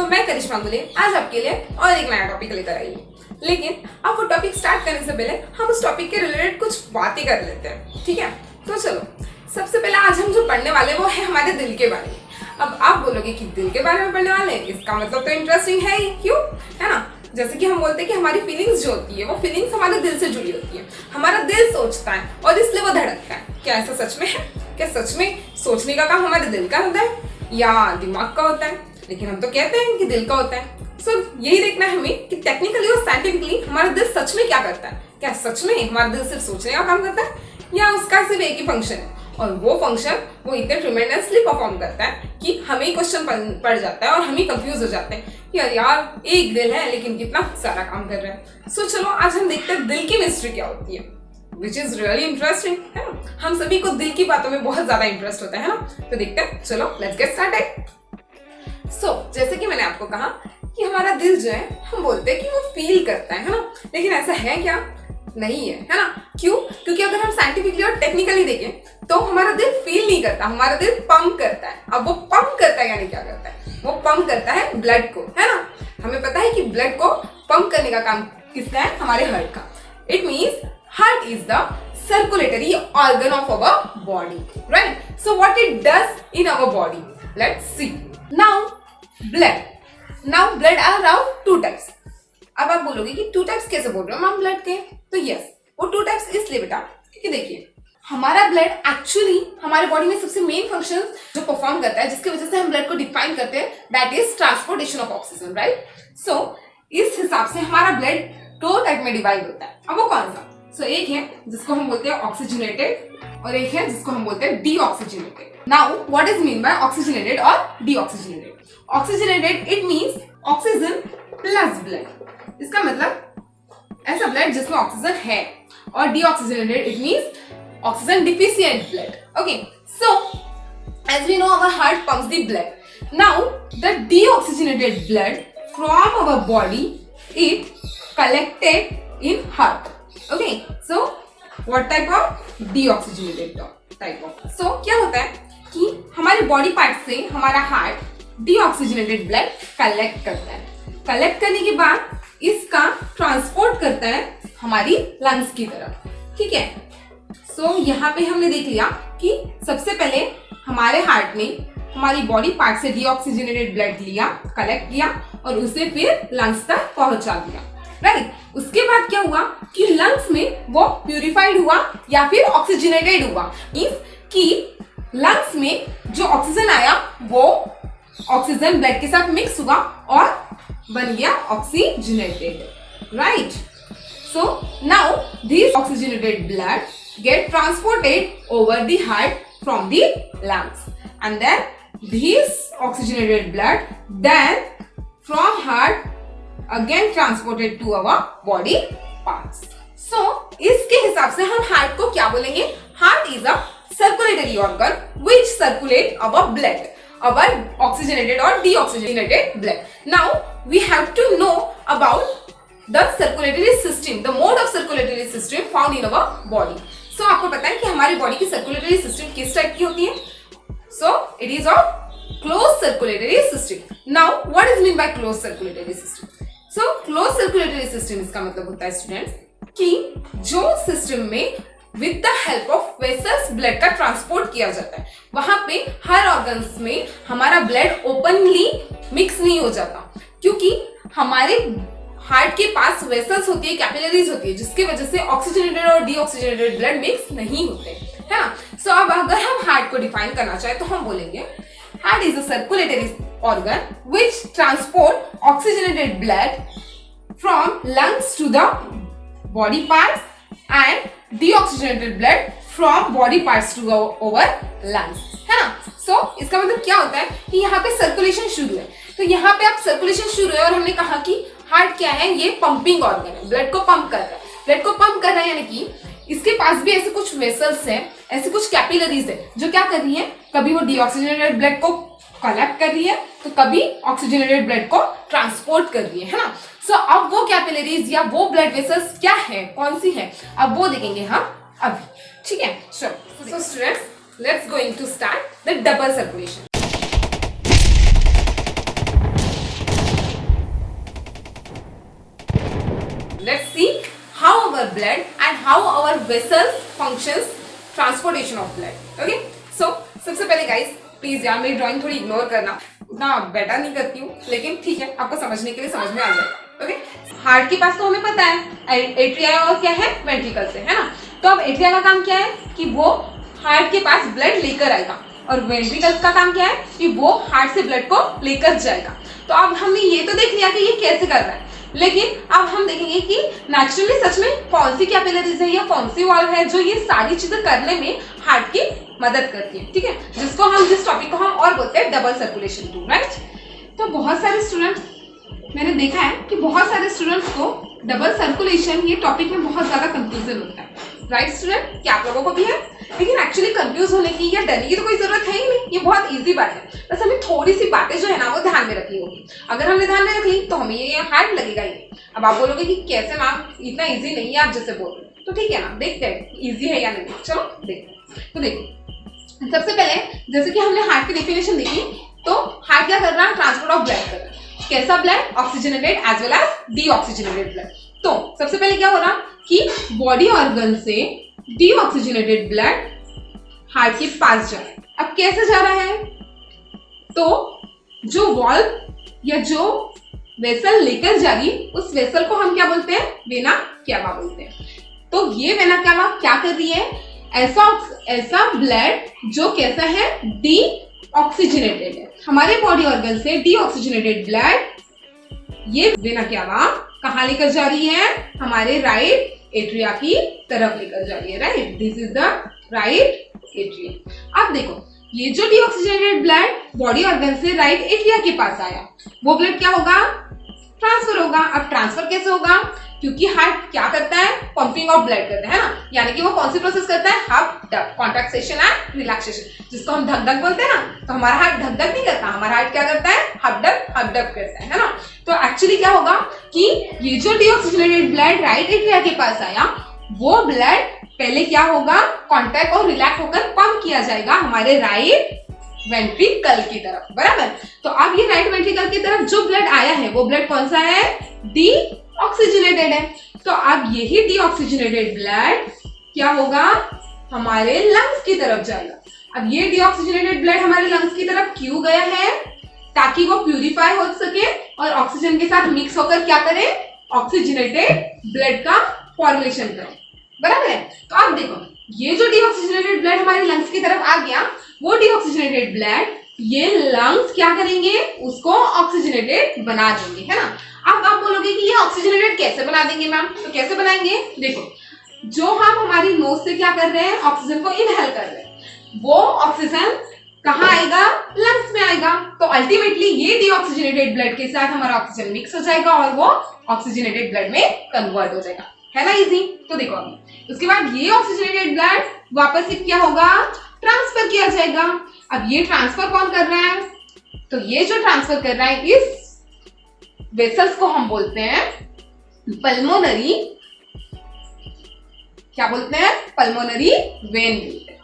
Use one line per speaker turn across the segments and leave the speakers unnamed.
मैं करिश्मा गुले आज आपके लिए और एक नया टॉपिक लेकर आई हूँ। लेकिन अब वो टॉपिक स्टार्ट करने से पहले हम उस टॉपिक के रिलेटेड कुछ बातें कर लेते हैं, ठीक है? तो चलो, सबसे पहले आज हम जो पढ़ने वाले वो है हमारे दिल के बारे में। अब आप बोलोगे कि दिल के बारे में पढ़ने वाले हैं, इसका मतलब तो इंटरेस्टिंग है ही, क्यों? है ना? जैसे कि हम बोलते हैं कि हमारी फीलिंग्स जो होती है वो फीलिंग्स हमारे दिल से जुड़ी होती है। हमारा दिल सोचता है और इसलिए वो धड़कता है। क्या ऐसा सच में है? क्या सच में सोचने का काम हमारे दिल का होता है या दिमाग का होता है? लेकिन हम तो कहते हैं कि दिल का होता है। यही देखना है हमें कि टेक्निकली और साइंटिफिकली हमारा दिल सच में क्या करता है। क्या सच में हमारा दिल सिर्फ सोचने का काम करता है या उसका सिर्फ एक ही फंक्शन है, और वो फंक्शन वो इतने ट्रिमेंडसली परफॉर्म करता है कि हमें ही क्वेश्चन पड़ जाता है और हम ही कंफ्यूज हो जाते हैं कि यार एक दिल है लेकिन कितना सारा काम कर रहा है। चलो आज हम देखते हैं दिल की मिस्ट्री क्या होती है, विच इज रियली इंटरेस्टिंग, है ना? हम सभी को दिल की बातों में बहुत ज्यादा इंटरेस्ट होता है ना? तो देखते हैं, चलो लेट्स गेट स्टार्टेड। जैसे कि मैंने आपको कहा कि हमारा दिल जो है हम बोलते हैं कि वो फील करता है ना? लेकिन ऐसा है क्या? नहीं है ना? क्यों? क्योंकि अगर हम साइंटिफिकली और टेक्निकली देखें तो हमारा दिल फील नहीं करता, हमारा दिल पंप करता है। अब वो पंप करता है यानी क्या करता है? वो पंप करता है ब्लड को, है ना? हमें पता है कि ब्लड को पंप करने का काम किसका है? हमारे हार्ट का। It means heart is the circulatory organ of our body, right? So what it does in our body, let's see. Now blood are around two types. अब आप बोलोगे कि टू टाइप्स कैसे बोल रहे हो मैम ब्लड के? तो यस, वो टू टाइप्स इसलिए बेटा क्योंकि देखिए हमारा ब्लड एक्चुअली हमारे बॉडी में सबसे मेन फंक्शन जो परफॉर्म करता है, जिसकी वजह से हम ब्लड को डिफाइन करते हैं, that is transportation of oxygen, right? So इस हिसाब से हमारा ब्लड दो टाइप में डिवाइड होता है। अब वो कौन सा? एक है जिसको हम बोलते हैं ऑक्सीजनेटेड और एक है जिसको हम बोलते हैं deoxygenated. Now what is mean by oxygenated और deoxygenated? Oxygenated it means oxygen plus blood. इसका मतलब ऐसा ब्लड जिसमें ऑक्सीजन है, और deoxygenated it means oxygen deficient blood. Okay, so as we know our heart pumps the blood. Now the deoxygenated blood from our body it collected in heart. Okay, so what type of deoxygenated type of? So क्या होता है कि हमारे body part से हमारा heart deoxygenated blood collect करता है। Collect करने के बाद इसका ट्रांसपोर्ट करता है हमारी लंग्स की तरफ, ठीक है? यहाँ पे हमने देख लिया कि सबसे पहले हमारे हार्ट ने हमारी बॉडी पार्ट से डीऑक्सीजनेटेड ब्लड लिया, कलेक्ट किया और उसे फिर लंग्स तक पहुंचा दिया, राइट? उसके बाद क्या हुआ कि लंग्स में वो प्यूरिफाइड हुआ या फिर ऑक्सीजनेटेड हुआ। मींस कि लंग्स में जो ऑक्सीजन आया वो ऑक्सीजन ब्लड के साथ मिक्स हुआ और बन गया oxygenated, right? So now this oxygenated blood get transported over the heart from the lungs, and then this oxygenated blood then from heart again transported to our body parts. So इसके हिसाब से हम heart को क्या बोलेंगे? Heart is a circulatory organ which circulate our blood, our oxygenated or deoxygenated blood. Now we have to know about the circulatory system, the mode of circulatory system found in our body. आपको पता है कि हमारी body की circulatory system किस type की होती है? It is a close circulatory system. Now what is mean bye close circulatory system? Close circulatory system इसका मतलब होता है स्टूडेंट्स कि जो सिस्टम में with the help of vessels blood का ट्रांसपोर्ट किया जाता है, वहां पे हर ऑर्गन्स में हमारा ब्लड ओपनली मिक्स नहीं हो जाता, क्योंकि हमारे हार्ट के पास वेसल्स होती है, कैपिलरीज होती है, जिसकी वजह से ऑक्सीजनेटेड और डीऑक्सीजनेटेड ब्लड मिक्स नहीं होते, है ना? अब अगर हम हार्ट को डिफाइन करना चाहे तो हम बोलेंगे heart is a circulatory organ which transport oxygenated blood from lungs to the body parts and deoxygenated blood from body parts to over lungs, है ना? इसका मतलब क्या होता है कि यहाँ पे सर्कुलेशन शुरू है। तो यहाँ पे आप सर्कुलेशन शुरू है और हमने कहा कि हार्ट क्या है? ये पंपिंग ऑर्गन है, ब्लड को पंप कर रहा है। ब्लड को पंप कर रहा है यानी कि इसके पास भी ऐसे कुछ वेसल्स हैं, ऐसे कुछ कैपिलरीज है जो क्या कर रही है? कभी वो डीऑक्सीजनेटेड ब्लड को कलेक्ट कर रही है तो कभी ऑक्सीजनेटेड ब्लड को ट्रांसपोर्ट कर रही है ना? अब वो कैपिलरीज या वो ब्लड वेसल्स क्या है, कौन सी है, अब वो देखेंगे हम अभी, ठीक है? चलो students, let's going to start the double circulation. our blood and how our vessels functions transportation of blood. Okay, so सबसे पहले गाइस प्लीज यार मेरी ड्राइंग थोड़ी इग्नोर करना, उतना बेटर नहीं करती हूँ, लेकिन ठीक है आपको समझने के लिए समझ में आ जाएगा. ओके, हार्ट के पास तो हमें पता है एट्रिया और क्या है वेंट्रिकल से, है ना. तो अब एट्रिया का काम क्या है कि वो हार्ट के पास ब्लड लेकर आएगा और वेंट्रिकल्स का काम क्या है कि वो हार्ट से ब्लड को लेकर जाएगा. तो अब हमने ये तो देख लिया कि ये कैसे कर रहा है, लेकिन अब हम देखेंगे कि नेचुरली सच में कौन सी कैपिलरीज है या कौन सी वाल्व है जो ये सारी चीजें करने में हार्ट की मदद करती है. ठीक है, जिसको हम जिस टॉपिक को हम और बोलते हैं डबल सर्कुलेशन टू, राइट. तो बहुत सारे स्टूडेंट्स मैंने देखा है कि बहुत सारे स्टूडेंट्स को डबल सर्कुलेशन ये टॉपिक में बहुत ज्यादा कंफ्यूजन होता है, राइट स्टूडेंट. क्या आप लोगों को भी है? लेकिन एक्चुअली कंफ्यूज होने की या डरने की तो कोई जरूरत है ही नहीं, ये बहुत इजी बात है. बस हमें थोड़ी सी बातें जो है ना वो ध्यान में रखनी होगी. अगर हमने ध्यान में रख ली तो हमें ये हार्ड लगेगा ही. अब आप बोलोगे कि कैसे मैम, इतना इजी नहीं है आप जैसे बोल रहे हो. तो ठीक है ना, देखते हैं इजी है या नहीं. चलो देखते हैं. तो देखो सबसे पहले जैसे कि हमने हार्ट की डेफिनेशन देखी, तो हार्ट क्या कर रहा है? ट्रांसपोर्ट ऑफ ब्लड कर रहा है. कैसा blood? Oxygenated as well as deoxygenated blood. तो सबसे पहले क्या हो रहा कि बॉडी ऑर्गन से डीऑक्सीजनेटेड ब्लड हार्ट के पास जा रहा है. अब कैसे जा रहा है? तो जो वॉल्व या जो वेसल लेकर जा रही उस वेसल को हम क्या बोलते हैं? वेना कैवा बोलते हैं. तो ये वेना कैवा क्या कर रही है? ऐसा ब्लड जो कैसा है? डी ऑक्सीजनेटेड है. हमारे बॉडी ऑर्गन से डीऑक्सीजनेटेड ब्लड ये वेना कैवा कहाँ लेकर जा रही है? हमारे राइट एट्रिया की तरफ लेकर जा रही है, right. This is the right atria. अब देखो ये जो डीऑक्सीजनेटेड ब्लड बॉडी ऑर्गन से राइट एट्रिया के पास आया, वो ब्लड क्या होगा? ट्रांसफर होगा. अब ट्रांसफर कैसे होगा? क्योंकि हार्ट क्या करता है? पंपिंग ऑफ ब्लड करता है ना. यानी कि वो कौन सी प्रोसेस करता है? Hub dub, contraction and relaxation, जिसको हम धक धक बोलते हैं ना. तो हमारा हार्ट धक धक नहीं करता, हमारा हार्ट क्या करता है? हब डब करता है ना. तो एक्चुअली क्या होगा कि ये जो डीऑक्सीजनेटेड ब्लड राइट एट्रिया के पास आया, वो ब्लड पहले क्या होगा? कॉन्टैक्ट और रिलैक्स होकर पंप किया जाएगा हमारे राइट वेंट्रिकल की तरफ, बराबर. तो अब ये राइट वेंट्रिकल की तरफ जो ब्लड आया है वो ब्लड कौन सा है? डी ऑक्सीजनेटेड है. तो अब यही डीऑक्सीजनेटेड ब्लड क्या होगा? हमारे लंग्स की तरफ जाएगा. अब ये डीऑक्सीजनेटेड ब्लड हमारे लंग्स की तरफ क्यों गया है? ताकि वो प्यूरिफाई हो सके और ऑक्सीजन के साथ मिक्स होकर क्या करे? ऑक्सीजनेटेड ब्लड का फॉर्मेशन करे, बराबर है. तो अब देखो ये जो डीऑक्सीजनेटेड ब्लड हमारे लंग्स की तरफ आ गया, वो डीऑक्सीजनेटेड ब्लड ये लंग्स क्या करेंगे? उसको ऑक्सीजनेटेड बना देंगे, है ना. अब आप बोलोगे कि ये ऑक्सीजनेटेड कैसे बना देंगे मैम? तो कैसे बनाएंगे? देखो जो हम हमारी नोज से क्या कर रहे हैं? ऑक्सीजन को इनहेल कर रहे हैं, वो ऑक्सीजन कहाँ आएगा? लंग्स में आएगा. तो अल्टीमेटली ये डीऑक्सीजनेटेड ब्लड के साथ हमारा ऑक्सीजन मिक्स हो जाएगा और वो ऑक्सीजनेटेड ब्लड में कन्वर्ट हो जाएगा, है ना. इजी. तो देखो अभी उसके बाद ये ऑक्सीजनेटेड ब्लड वापस से क्या होगा? ट्रांसफर किया जाएगा. अब ये ट्रांसफर कौन कर रहा है? तो ये जो ट्रांसफर कर रहा है इस वेसल्स को हम बोलते हैं पल्मोनरी, क्या बोलते हैं? पल्मोनरी वेन बोलते हैं.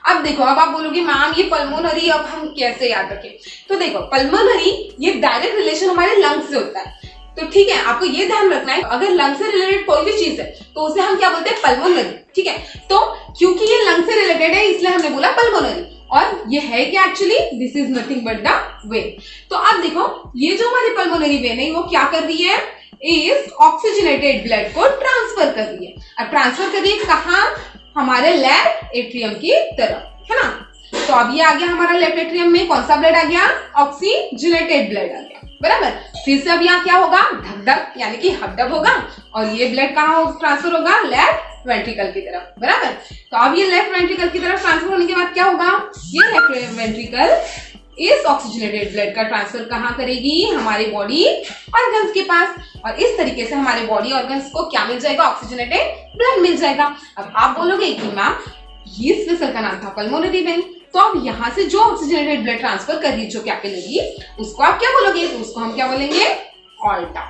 अब देखो अब आप बोलोगे मैम ये पल्मोनरी अब हम कैसे याद रखें? तो देखो पल्मोनरी ये डायरेक्ट रिलेशन हमारे लंग्स से होता है. तो ठीक है, आपको ये ध्यान रखना है अगर लंग से रिलेटेड कोई भी चीज है तो उसे हम क्या बोलते हैं? पल्मोनरी. ठीक है, तो क्योंकि ये लंग से रिलेटेड है इसलिए हमने बोला पल्मोनरी. और ये है क्या? Actually this is nothing but the when. तो अब देखो ये जो हमारी पल्मोनरी वेन है वो क्या कर रही है? इस ऑक्सीजनेटेड ब्लड को ट्रांसफर कर रही है. अब ट्रांसफर कर रही है कहाँ? हमारे लेफ्ट एट्रियम की तरफ, है ना. तो अब ये आ गया हमारा लेफ्ट एट्रियम में कौन सा ब्लड आ गया? ऑक्सीजनेटेड ब्लड आ गया, बराबर. फिर से अब यहाँ क्या होगा? धक धक यानी कि हबडब होगा और ये ब्लड कहाँ ट्रांसफर होगा? लेफ्ट वेंट्रिकल की तरफ, बराबर. तो अब ये लेफ्ट वेंट्रिकल की तरफ ट्रांसफर होने के बाद क्या होगा? ये लेफ्ट वेंट्रिकल इस ऑक्सीजनेटेड ब्लड का ट्रांसफर कहाँ करेगी? हमारी बॉडी ऑर्गन्स के पास. और इस तरीके से हमारे बॉडी ऑर्गन्स को क्या मिल जाएगा? ऑक्सीजनेटेड ब्लड मिल जाएगा. अब आप बोलोगे कि मैम इस वेसल का नाम था पल्मोनरी वेन, तो अब यहाँ से जो ऑक्सीजनेटेड ब्लड ट्रांसफर कर रही है जो कैपिलरी, उसको आप क्या बोलोगे? तो उसको हम क्या बोलेंगे? ऑल्टा.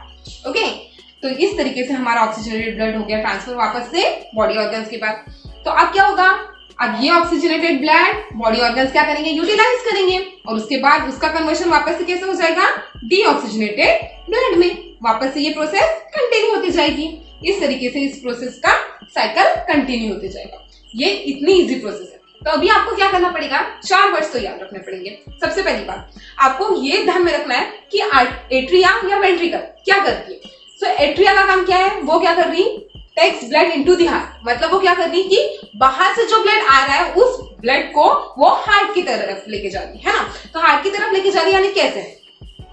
ओके, तो इस तरीके से हमारा ऑक्सीजनेटेड ब्लड हो गया ट्रांसफर वापस से बॉडी ऑर्गन्स के पास. तो अब क्या होगा? अब ये ऑक्सीजनेटेड ब्लड बॉडी ऑर्गन्स क्या करेंगे? यूटिलाइज करेंगे और उसके बाद उसका कन्वर्शन वापस से कैसे हो जाएगा? डीऑक्सीजनेटेड ब्लड में. वापस से ये प्रोसेस कंटिन्यू होती जाएगी. इस तरीके से इस प्रोसेस का साइकिल कंटिन्यू होते जाएगा। ये इतनी इजी प्रोसेस है। तो अभी आपको क्या करना पड़ेगा, 4 वर्ड्स तो याद रखने पड़ेंगे। सबसे पहली बात आपको ये ध्यान में रखना है कि एट्रिया या वेंट्रिकल क्या करती है। सो एट्रिया का काम क्या है, वो क्या कर रही, takes blood into the heart, मतलब वो क्या कर रही कि बाहर से जो ब्लड आ रहा है उस ब्लड को वो हार्ट की तरफ लेके जा रही है ना। तो हार्ट की तरफ लेके जा रही यानी कैसे,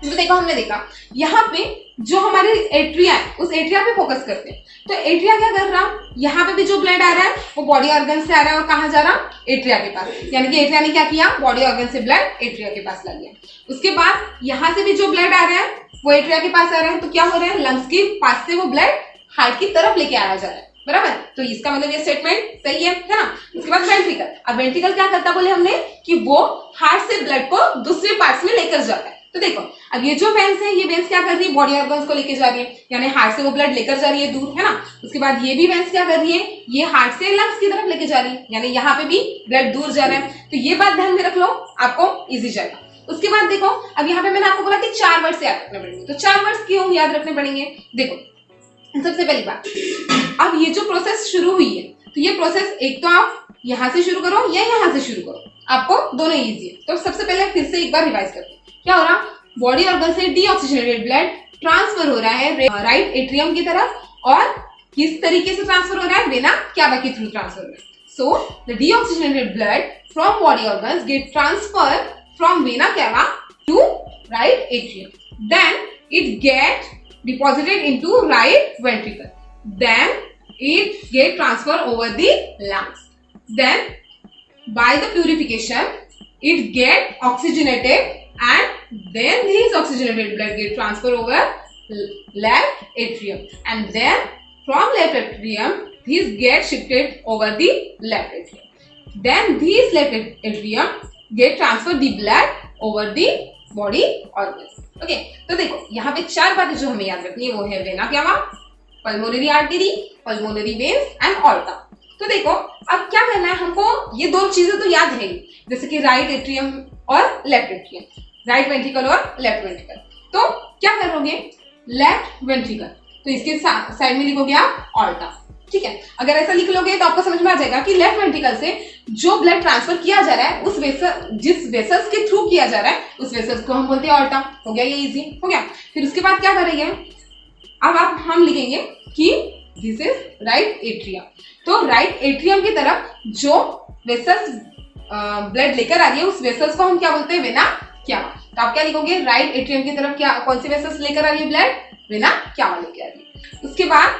तो देखो हमने देखा यहाँ पे जो हमारे एट्रिया है उस एट्रिया पे फोकस करते हैं। तो एट्रिया क्या कर रहा, यहाँ पे भी जो ब्लड आ रहा है वो बॉडी ऑर्गन से आ रहा है और कहाँ जा रहा, एट्रिया के पास, यानी कि एट्रिया ने क्या किया, बॉडी ऑर्गन से ब्लड एट्रिया के पास ला गया। उसके बाद यहाँ से भी जो ब्लड आ रहा है वो एट्रिया के पास आ रहा है, तो क्या हो रहा है, लंग्स के पास से वो ब्लड हार्ट की तरफ लेके आया जा रहा है, बराबर। तो इसका मतलब ये स्टेटमेंट सही है ना। उसके बाद वेंट्रिकल, अब वेंट्रिकल क्या करता बोले हमने कि वो हार्ट से ब्लड को दूसरे पार्ट्स में लेकर जाता है। तो देखो अब ये जो वेंस है, ये वेंस क्या कर रही है, बॉडी ऑर्गन्स को लेकर जा रही है, यानी हार्ट से वो ब्लड लेकर जा रही है दूर, है ना। उसके बाद ये भी वेंस क्या कर रही है, ये हार्ट से लंग्स की तरफ लेके जा रही है, यानी यहाँ पे भी ब्लड दूर जा रहा है। तो ये बात ध्यान में रख लो, आपको इजी जाएगा। उसके बाद देखो अब यहाँ पे मैंने आपको बोला कि 4 वर्ड्स याद रखने पड़ेंगे। तो 4 वर्ड्स क्यों याद रखने पड़ेंगे, देखो सबसे पहली बात, अब ये जो प्रोसेस शुरू हुई है तो ये प्रोसेस एक तो आप यहाँ से शुरू करो या यहाँ से शुरू करो, आपको दोनों इजी है। तो सबसे पहले फिर से एक बार रिवाइज करते हैं, क्या हो रहा, बॉडी ऑर्गन से डीऑक्सीजनेटेड ब्लड ट्रांसफर हो रहा है राइट एट्रियम की तरफ, और किस तरीके से ट्रांसफर हो रहा है, वेना कैवा के थ्रू ट्रांसफर हो रहा है। So the deoxygenated blood from body organs get transfer from vena cava to right atrium, then it get deposited into right ventricle, then it get transferred over the lungs, then by the purification it get oxygenated, and then this oxygenated blood get transferred over left atrium, and then from left atrium this get shifted over the left atrium, then this left atrium get transferred the blood over the body organs. Okay, तो देखो यहाँ पे 4 बातें जो हमें याद रखनी है वो है vena cava, pulmonary artery, pulmonary veins and aorta. तो देखो अब क्या करना है हमको, ये 2 चीजें तो याद है जैसे कि राइट एट्रियम और लेफ्ट एट्रियम, राइट वेंट्रिकल और लेफ्ट वेंट्रिकल। तो क्या करोगे, लेफ्ट वेंट्रिकल तो इसके साइड में लिखोगे आप ऑर्टा, ठीक है। अगर ऐसा लिख लोगे तो आपको समझ में आ जाएगा कि लेफ्ट वेंट्रिकल से जो ब्लड ट्रांसफर किया जा रहा है उस जिस वेसल्स के थ्रू किया जा रहा है उस वेसल्स को हम बोलते हैं ऑर्टा। हो गया, ये इजी हो गया। फिर उसके बाद क्या करेंगे, अब हम लिखेंगे कि दिस इज राइट एट्रियम, तो राइट एट्रियम की तरफ जो वेसल्स ब्लड लेकर आ रही है उस वेसल्स को हम क्या बोलते हैं, वेना कैवा। तो आप क्या लिखोगे, राइट एट्रियम की तरफ क्या कौन सी वेसल्स लेकर आ रही है ब्लड, वेना कैवा लेकर आ रही है। उसके बाद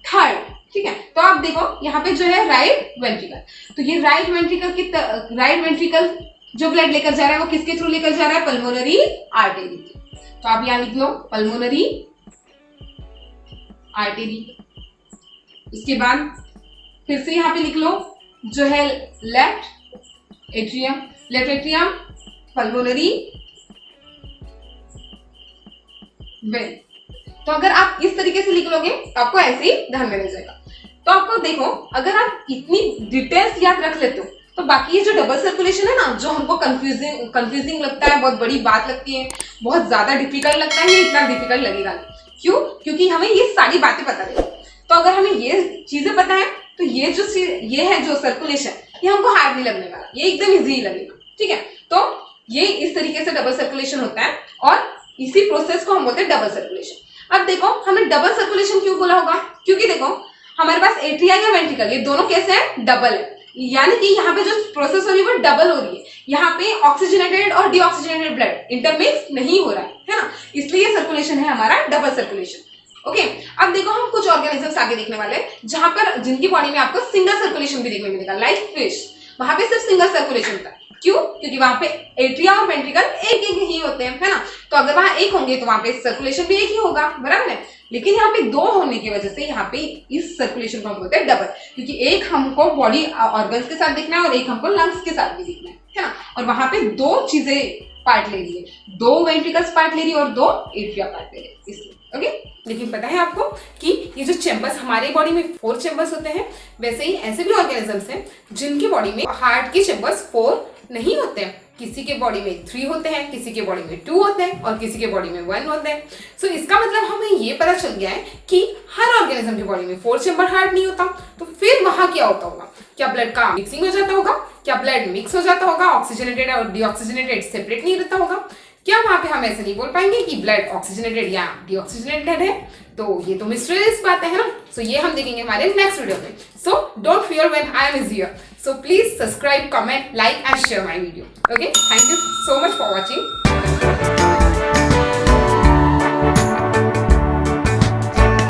थर्ड, ठीक है, तो आप देखो यहाँ पे जो है राइट वेंट्रिकल, तो ये राइट वेंट्रिकल जो ब्लड लेकर जा रहा है वो किसके थ्रू लेकर जा रहा है, पल्मोनरी आर्टरी के। तो आप यहाँ लिख लो पल्मोनरी आर्टरी। उसके बाद फिर से यहाँ पे लिख लो जो है लेफ्ट एट्रियम पल्मोनरी वेन। तो अगर आप इस तरीके से लिख लोगे तो आपको ऐसे ही ध्यान में रह जाएगा। तो आपको देखो अगर आप इतनी डिटेल्स याद रख लेते हो तो बाकी ये जो डबल सर्कुलेशन है ना, जो हमको कंफ्यूजिंग लगता है, बहुत बड़ी बात लगती है, बहुत ज्यादा डिफिकल्ट लगता है, ये इतना डिफिकल्ट लगेगा नहीं। क्यों, क्योंकि हमें ये सारी बातें पता है। तो अगर हमें ये चीजें पता है तो ये है जो सर्कुलेशन, ये हमको हार्ड नहीं लगने वाला, ये एकदम इजी लगेगा, ठीक है। तो ये इस तरीके से डबल सर्कुलेशन होता है और इसी प्रोसेस को हम बोलते हैं डबल सर्कुलेशन। अब देखो हमें डबल सर्कुलेशन क्यों बोला होगा, क्योंकि देखो हमारे पास एट्रिया या वेंट्रिकल ये दोनों कैसे हैं, डबल है, यानी कि यहाँ पे जो प्रोसेस हो रही है वो डबल हो रही है। यहाँ पे ऑक्सीजनेटेड और डीऑक्सीजनेटेड ब्लड इंटरमिक्स नहीं हो रहा है ना, इसलिए सर्कुलेशन है हमारा डबल सर्कुलेशन। ओके, अब देखो हम कुछ ऑर्गेनिजम्स आगे देखने वाले हैं जहां पर जिनकी बॉडी में आपको सिंगल सर्कुलेशन भी देखने मिलेगा, लाइक फिश, वहां पे सिर्फ सिंगल सर्कुलेशन होता है। क्यों, क्योंकि वहां पे एट्रिया और वेंट्रिकल एक ही होते हैं, है ना। तो अगर वहां एक होंगे तो वहां पे सर्कुलेशन भी एक ही होगा, बराबर है। लेकिन यहाँ पे 2 होने की वजह से यहाँ पे इस सर्कुलेशन को हम बोलते हैं डबल, क्योंकि एक हमको बॉडी ऑर्गन्स के साथ देखना है और एक हमको लंग्स के साथ भी देखना है ना। और वहां पे 2 चीजें पार्ट ले रही है, 2 वेंट्रिकल्स पार्ट ले रही है और 2 एट्रिया पार्ट ले रही है, इसलिए। ओके, लेकिन पता है आपको कि ये जो चैम्बर्स हमारे बॉडी में 4 चैम्बर्स होते हैं, वैसे ही ऐसे भी ऑर्गेनिजम्स हैं जिनकी बॉडी में हार्ट के चैम्बर्स 4 नहीं होते हैं। किसी के बॉडी में 3 होते हैं, किसी के बॉडी में 2 होते हैं और किसी के बॉडी में 1 होते हैं। सो इसका मतलब हमें ये पता चल गया है कि हर ऑर्गेनिज्म की बॉडी में 4 चैम्बर हार्ट नहीं होता। तो फिर वहां क्या होता होगा? क्या ब्लड का मिक्सिंग हो जाता होगा? क्या ब्लड मिक्स हो जाता होगा? ऑक्सीजनेटेड और डीऑक्सीजनेटेड सेपरेट नहीं रहता होगा? क्या वहां पे हम ऐसे नहीं बोल पाएंगे कि ब्लड ऑक्सीजनेटेड या डीऑक्सीजनेटेड है? तो ये तो मिस्टीरियस बात है ना। सो ये हम देखेंगे हमारे नेक्स्ट वीडियो में। So don't fear when I am is here. So please subscribe, comment, like and share my video. Okay, thank you so much for watching.